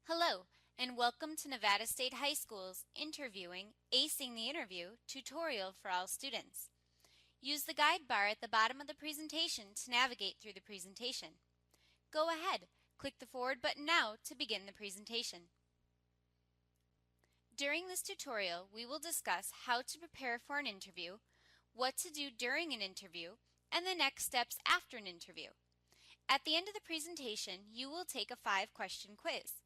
Hello, and welcome to Nevada State High School's Interviewing, Acing the Interview tutorial for all students. Use the guide bar at the bottom of the presentation to navigate through the presentation. Go ahead, click the forward button now to begin the presentation. During this tutorial, we will discuss how to prepare for an interview, what to do during an interview, and the next steps after an interview. At the end of the presentation, you will take a 5-question quiz.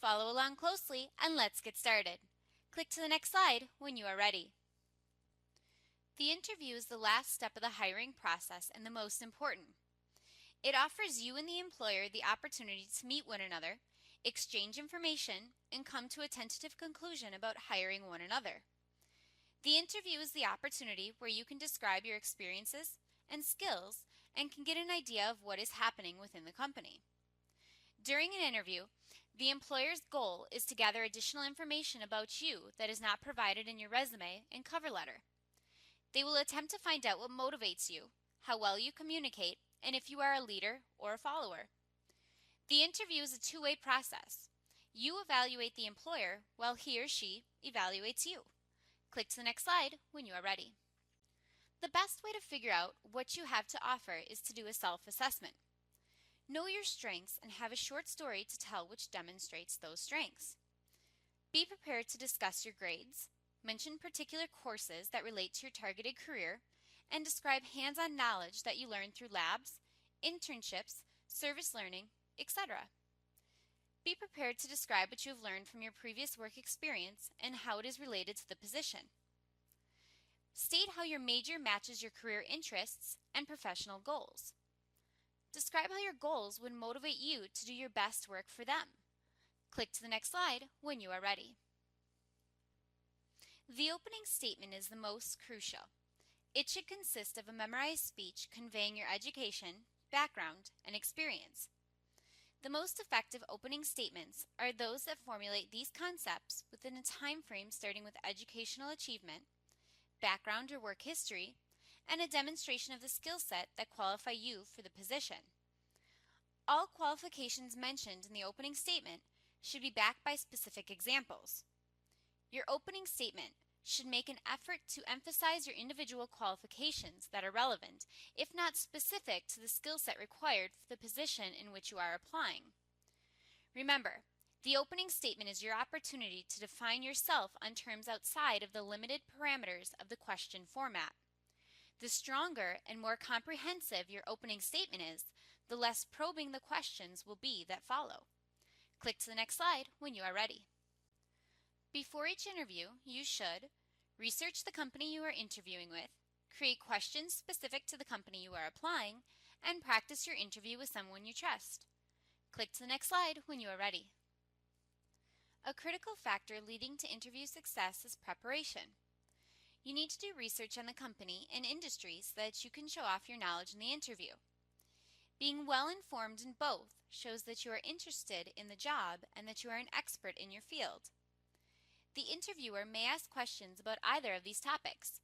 Follow along closely and let's get started. Click to the next slide when you are ready. The interview is the last step of the hiring process and the most important. It offers you and the employer the opportunity to meet one another, exchange information, and come to a tentative conclusion about hiring one another. The interview is the opportunity where you can describe your experiences and skills and can get an idea of what is happening within the company. During an interview, the employer's goal is to gather additional information about you that is not provided in your resume and cover letter. They will attempt to find out what motivates you, how well you communicate, and if you are a leader or a follower. The interview is a two-way process. You evaluate the employer while he or she evaluates you. Click to the next slide when you are ready. The best way to figure out what you have to offer is to do a self-assessment. Know your strengths and have a short story to tell which demonstrates those strengths. Be prepared to discuss your grades, mention particular courses that relate to your targeted career, and describe hands-on knowledge that you learned through labs, internships, service learning, etc. Be prepared to describe what you have learned from your previous work experience and how it is related to the position. State how your major matches your career interests and professional goals. Describe how your goals would motivate you to do your best work for them. Click to the next slide when you are ready. The opening statement is the most crucial. It should consist of a memorized speech conveying your education, background, and experience. The most effective opening statements are those that formulate these concepts within a time frame starting with educational achievement, background or work history, and a demonstration of the skill set that qualify you for the position. All qualifications mentioned in the opening statement should be backed by specific examples. Your opening statement should make an effort to emphasize your individual qualifications that are relevant, if not specific to the skill set required for the position in which you are applying. Remember, the opening statement is your opportunity to define yourself on terms outside of the limited parameters of the question format. The stronger and more comprehensive your opening statement is, the less probing the questions will be that follow. Click to the next slide when you are ready. Before each interview, you should research the company you are interviewing with, create questions specific to the company you are applying, and practice your interview with someone you trust. Click to the next slide when you are ready. A critical factor leading to interview success is preparation. You need to do research on the company and industry so that you can show off your knowledge in the interview. Being well informed in both shows that you are interested in the job and that you are an expert in your field. The interviewer may ask questions about either of these topics.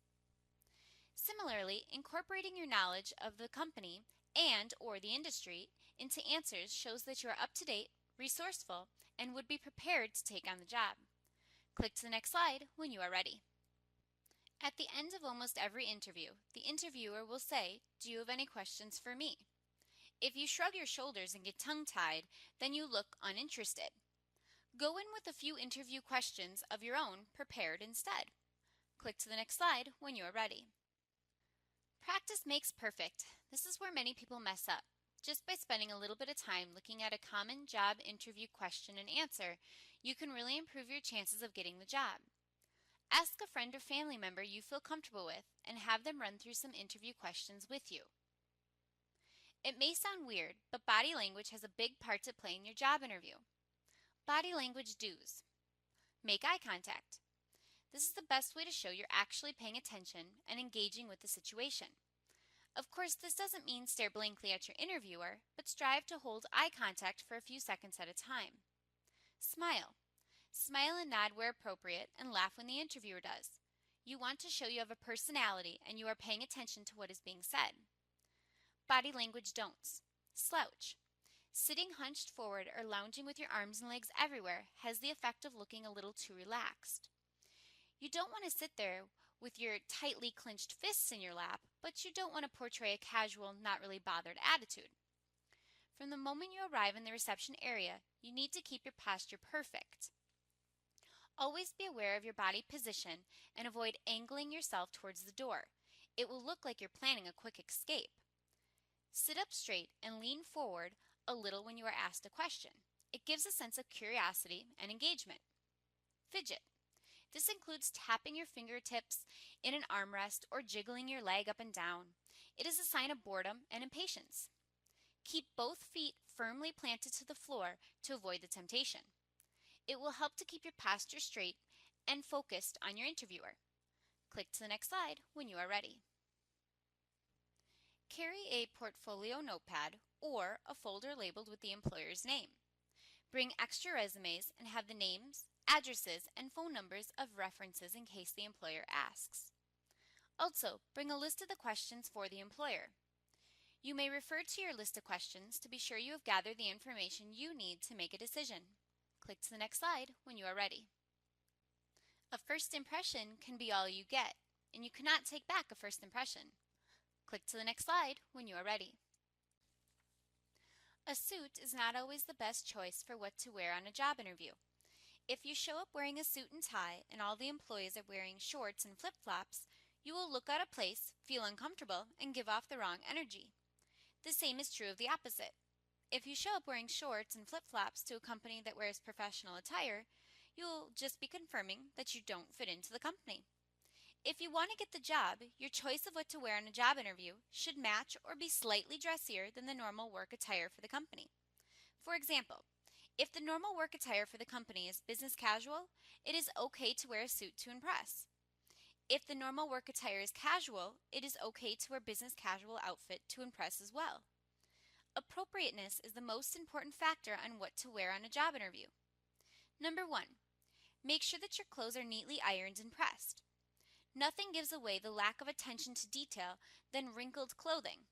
Similarly, incorporating your knowledge of the company and/or the industry into answers shows that you are up to date, resourceful, and would be prepared to take on the job. Click to the next slide when you are ready. At the end of almost every interview, the interviewer will say, "Do you have any questions for me?" If you shrug your shoulders and get tongue-tied, then you look uninterested. Go in with a few interview questions of your own prepared instead. Click to the next slide when you are ready. Practice makes perfect. This is where many people mess up. Just by spending a little bit of time looking at a common job interview question and answer, you can really improve your chances of getting the job. Ask a friend or family member you feel comfortable with and have them run through some interview questions with you. It may sound weird, but body language has a big part to play in your job interview. Body language do's. Make eye contact. This is the best way to show you're actually paying attention and engaging with the situation. Of course, this doesn't mean stare blankly at your interviewer, but strive to hold eye contact for a few seconds at a time. Smile. Smile and nod where appropriate and laugh when the interviewer does. You want to show you have a personality and you are paying attention to what is being said. Body language don'ts. Slouch. Sitting hunched forward or lounging with your arms and legs everywhere has the effect of looking a little too relaxed. You don't want to sit there with your tightly clenched fists in your lap, but you don't want to portray a casual, not really bothered attitude. From the moment you arrive in the reception area, you need to keep your posture perfect. Always be aware of your body position and avoid angling yourself towards the door. It will look like you're planning a quick escape. Sit up straight and lean forward a little when you are asked a question. It gives a sense of curiosity and engagement. Fidget. This includes tapping your fingertips in an armrest or jiggling your leg up and down. It is a sign of boredom and impatience. Keep both feet firmly planted to the floor to avoid the temptation. It will help to keep your posture straight and focused on your interviewer. Click to the next slide when you are ready. Carry a portfolio notepad or a folder labeled with the employer's name. Bring extra resumes and have the names, addresses, and phone numbers of references in case the employer asks. Also, bring a list of the questions for the employer. You may refer to your list of questions to be sure you have gathered the information you need to make a decision. Click to the next slide when you are ready. A first impression can be all you get, and you cannot take back a first impression. Click to the next slide when you are ready. A suit is not always the best choice for what to wear on a job interview. If you show up wearing a suit and tie and all the employees are wearing shorts and flip-flops, you will look out of place, feel uncomfortable, and give off the wrong energy. The same is true of the opposite. If you show up wearing shorts and flip-flops to a company that wears professional attire, you'll just be confirming that you don't fit into the company. If you want to get the job, your choice of what to wear on a job interview should match or be slightly dressier than the normal work attire for the company. For example, if the normal work attire for the company is business casual, it is okay to wear a suit to impress. If the normal work attire is casual, it is okay to wear business casual outfit to impress as well. Appropriateness is the most important factor on what to wear on a job interview. Number 1. Make sure that your clothes are neatly ironed and pressed. Nothing gives away the lack of attention to detail than wrinkled clothing.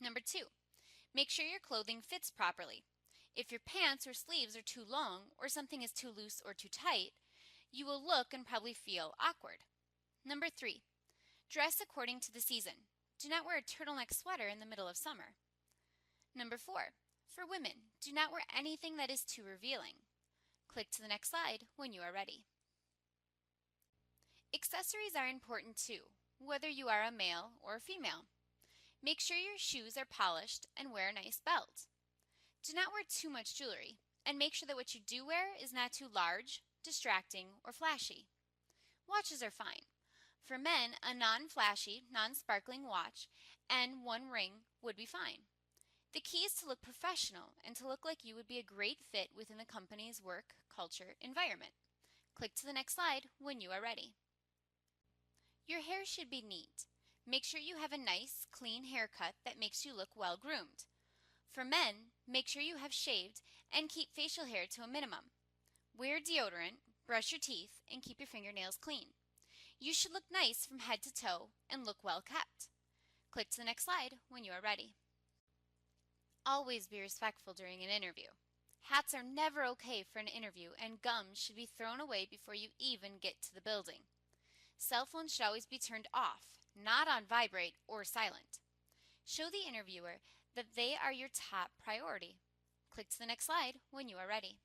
Number 2. Make sure your clothing fits properly. If your pants or sleeves are too long or something is too loose or too tight, you will look and probably feel awkward. Number 3. Dress according to the season. Do not wear a turtleneck sweater in the middle of summer. Number 4. For women, do not wear anything that is too revealing. Click to the next slide when you are ready. Accessories are important too, whether you are a male or a female. Make sure your shoes are polished and wear a nice belt. Do not wear too much jewelry, and make sure that what you do wear is not too large, distracting, or flashy. Watches are fine. For men, a non-flashy, non-sparkling watch and one ring would be fine. The key is to look professional and to look like you would be a great fit within the company's work culture environment. Click to the next slide when you are ready. Your hair should be neat. Make sure you have a nice, clean haircut that makes you look well groomed. For men, make sure you have shaved and keep facial hair to a minimum. Wear deodorant, brush your teeth, and keep your fingernails clean. You should look nice from head to toe and look well kept. Click to the next slide when you are ready. Always be respectful during an interview. Hats are never okay for an interview, and gums should be thrown away before you even get to the building. Cell phones should always be turned off, not on vibrate or silent. Show the interviewer that they are your top priority. Click to the next slide when you are ready.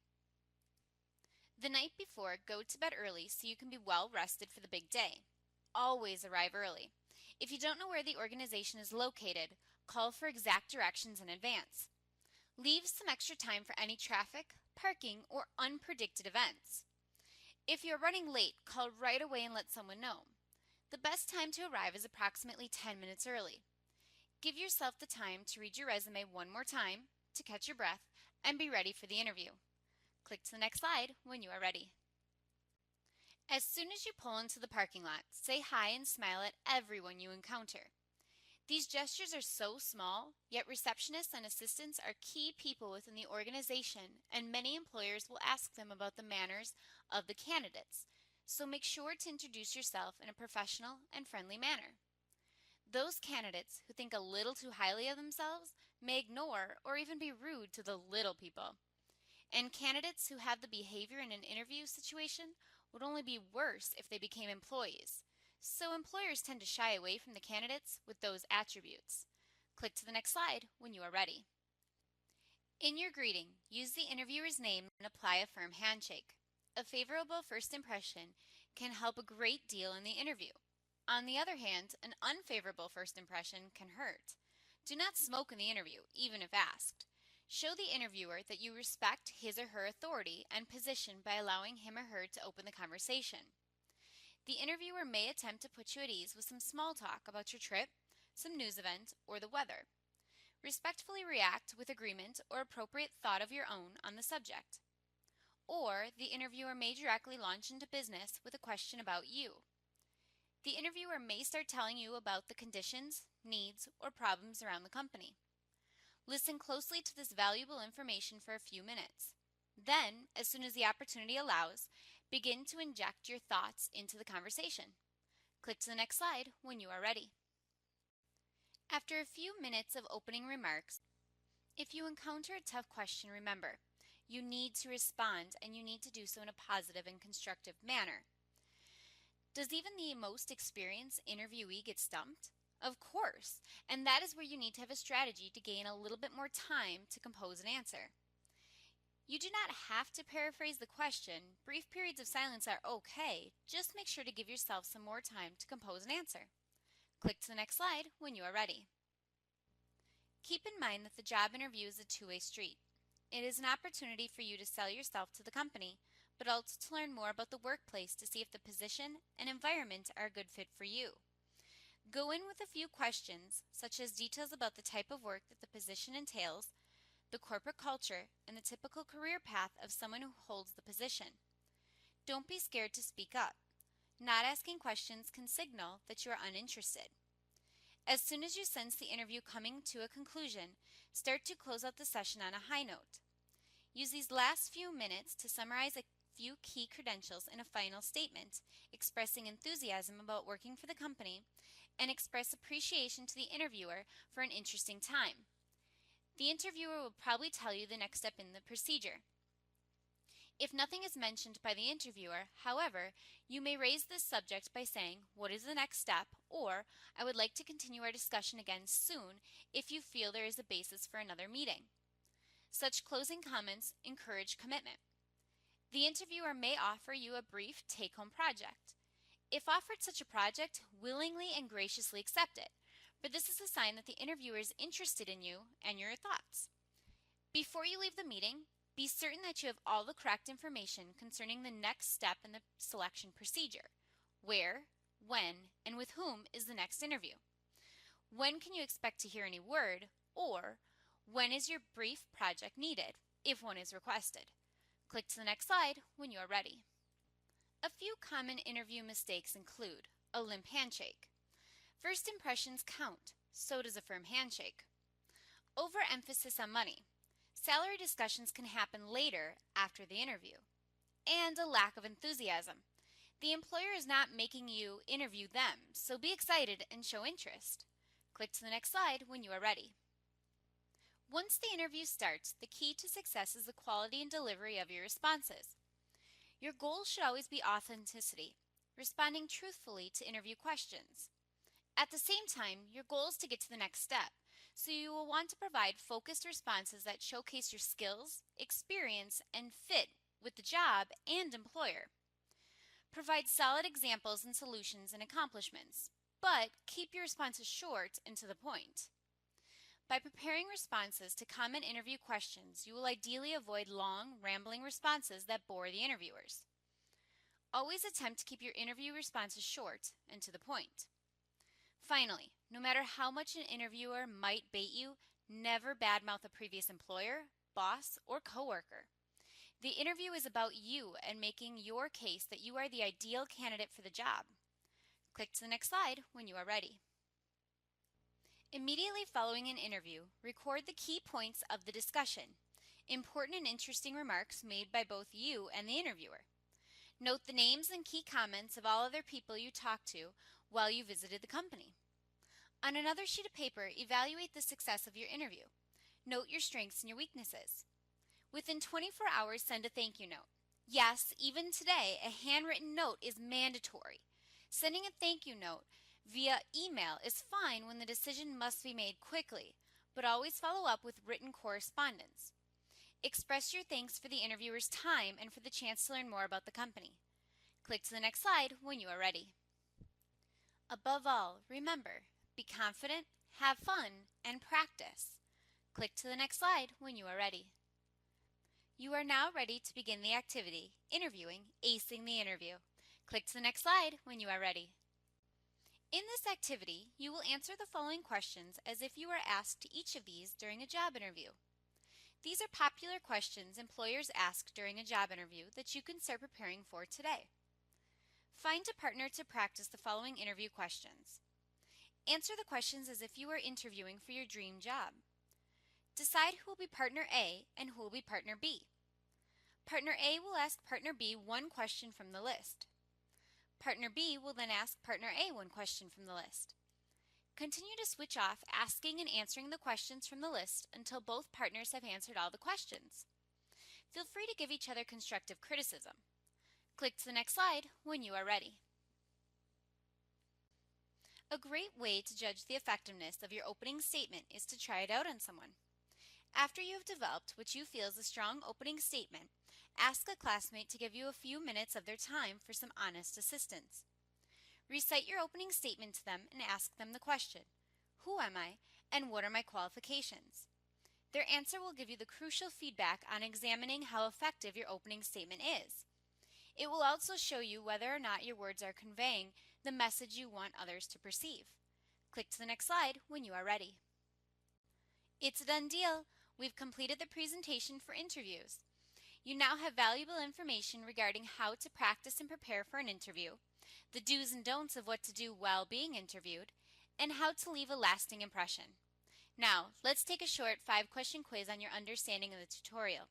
The night before, go to bed early so you can be well rested for the big day. Always arrive early. If you don't know where the organization is located, call for exact directions in advance. Leave some extra time for any traffic, parking, or unpredicted events. If you're running late, call right away and let someone know. The best time to arrive is approximately 10 minutes early. Give yourself the time to read your resume one more time, to catch your breath, and be ready for the interview. Click to the next slide when you are ready. As soon as you pull into the parking lot, say hi and smile at everyone you encounter. These gestures are so small, yet receptionists and assistants are key people within the organization, and many employers will ask them about the manners of the candidates, so make sure to introduce yourself in a professional and friendly manner. Those candidates who think a little too highly of themselves may ignore or even be rude to the little people. And candidates who have the behavior in an interview situation would only be worse if they became employees. So employers tend to shy away from the candidates with those attributes. Click to the next slide when you are ready. In your greeting, use the interviewer's name and apply a firm handshake. A favorable first impression can help a great deal in the interview. On the other hand, an unfavorable first impression can hurt. Do not smoke in the interview, even if asked. Show the interviewer that you respect his or her authority and position by allowing him or her to open the conversation. The interviewer may attempt to put you at ease with some small talk about your trip, some news event, or the weather. Respectfully react with agreement or appropriate thought of your own on the subject. Or the interviewer may directly launch into business with a question about you. The interviewer may start telling you about the conditions, needs, or problems around the company. Listen closely to this valuable information for a few minutes. Then, as soon as the opportunity allows, begin to inject your thoughts into the conversation. Click to the next slide when you are ready. After a few minutes of opening remarks, if you encounter a tough question, remember, you need to respond and you need to do so in a positive and constructive manner. Does even the most experienced interviewee get stumped? Of course, and that is where you need to have a strategy to gain a little bit more time to compose an answer. You do not have to paraphrase the question. Brief periods of silence are okay. Just make sure to give yourself some more time to compose an answer. Click to the next slide when you are ready. Keep in mind that the job interview is a two-way street. It is an opportunity for you to sell yourself to the company, but also to learn more about the workplace to see if the position and environment are a good fit for you. Go in with a few questions, such as details about the type of work that the position entails, the corporate culture, and the typical career path of someone who holds the position. Don't be scared to speak up. Not asking questions can signal that you are uninterested. As soon as you sense the interview coming to a conclusion, start to close out the session on a high note. Use these last few minutes to summarize a few key credentials in a final statement, expressing enthusiasm about working for the company, and express appreciation to the interviewer for an interesting time. The interviewer will probably tell you the next step in the procedure. If nothing is mentioned by the interviewer, however, you may raise this subject by saying, "What is the next step?" or "I would like to continue our discussion again soon," if you feel there is a basis for another meeting. Such closing comments encourage commitment. The interviewer may offer you a brief take-home project. If offered such a project, willingly and graciously accept it, for this is a sign that the interviewer is interested in you and your thoughts. Before you leave the meeting, be certain that you have all the correct information concerning the next step in the selection procedure. Where, when, and with whom is the next interview? When can you expect to hear any word? Or, when is your brief project needed, if one is requested? Click to the next slide when you are ready. A few common interview mistakes include a limp handshake. First impressions count, so does a firm handshake. Overemphasis on money. Salary discussions can happen later after the interview. And a lack of enthusiasm. The employer is not making you interview them, so be excited and show interest. Click to the next slide when you are ready. Once the interview starts, the key to success is the quality and delivery of your responses. Your goal should always be authenticity, responding truthfully to interview questions. At the same time, your goal is to get to the next step, so you will want to provide focused responses that showcase your skills, experience, and fit with the job and employer. Provide solid examples and solutions and accomplishments, but keep your responses short and to the point. By preparing responses to common interview questions, you will ideally avoid long, rambling responses that bore the interviewers. Always attempt to keep your interview responses short and to the point. Finally, no matter how much an interviewer might bait you, never badmouth a previous employer, boss, or coworker. The interview is about you and making your case that you are the ideal candidate for the job. Click to the next slide when you are ready. Immediately following an interview, record the key points of the discussion, important and interesting remarks made by both you and the interviewer. Note the names and key comments of all other people you talked to while you visited the company. On another sheet of paper, evaluate the success of your interview. Note your strengths and your weaknesses. Within 24 hours, send a thank you note. Yes, even today, a handwritten note is mandatory. Sending a thank you note via email is fine when the decision must be made quickly, but always follow up with written correspondence. Express your thanks for the interviewer's time and for the chance to learn more about the company. Click to the next slide when you are ready. Above all, remember, be confident, have fun, and practice. Click to the next slide when you are ready. You are now ready to begin the activity, interviewing, acing the interview. Click to the next slide when you are ready. In this activity, you will answer the following questions as if you were asked each of these during a job interview. These are popular questions employers ask during a job interview that you can start preparing for today. Find a partner to practice the following interview questions. Answer the questions as if you were interviewing for your dream job. Decide who will be partner A and who will be partner B. Partner A will ask partner B one question from the list. Partner B will then ask partner A one question from the list. Continue to switch off asking and answering the questions from the list until both partners have answered all the questions. Feel free to give each other constructive criticism. Click to the next slide when you are ready. A great way to judge the effectiveness of your opening statement is to try it out on someone. After you have developed what you feel is a strong opening statement, ask a classmate to give you a few minutes of their time for some honest assistance. Recite your opening statement to them and ask them the question, who am I and what are my qualifications? Their answer will give you the crucial feedback on examining how effective your opening statement is. It will also show you whether or not your words are conveying the message you want others to perceive. Click to the next slide when you are ready. It's a done deal. We've completed the presentation for interviews. You now have valuable information regarding how to practice and prepare for an interview, the do's and don'ts of what to do while being interviewed, and how to leave a lasting impression. Now, let's take a short 5-question quiz on your understanding of the tutorial.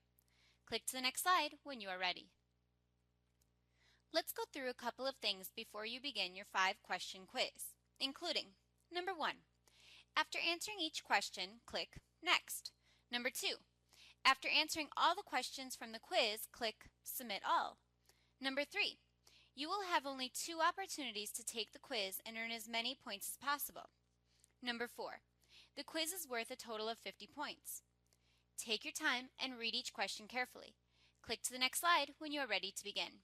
Click to the next slide when you are ready. Let's go through a couple of things before you begin your 5-question quiz, including number 1. After answering each question, click Next. Number 2. After answering all the questions from the quiz, click Submit All. Number 3. You will have only 2 opportunities to take the quiz and earn as many points as possible. Number 4. The quiz is worth a total of 50 points. Take your time and read each question carefully. Click to the next slide when you are ready to begin.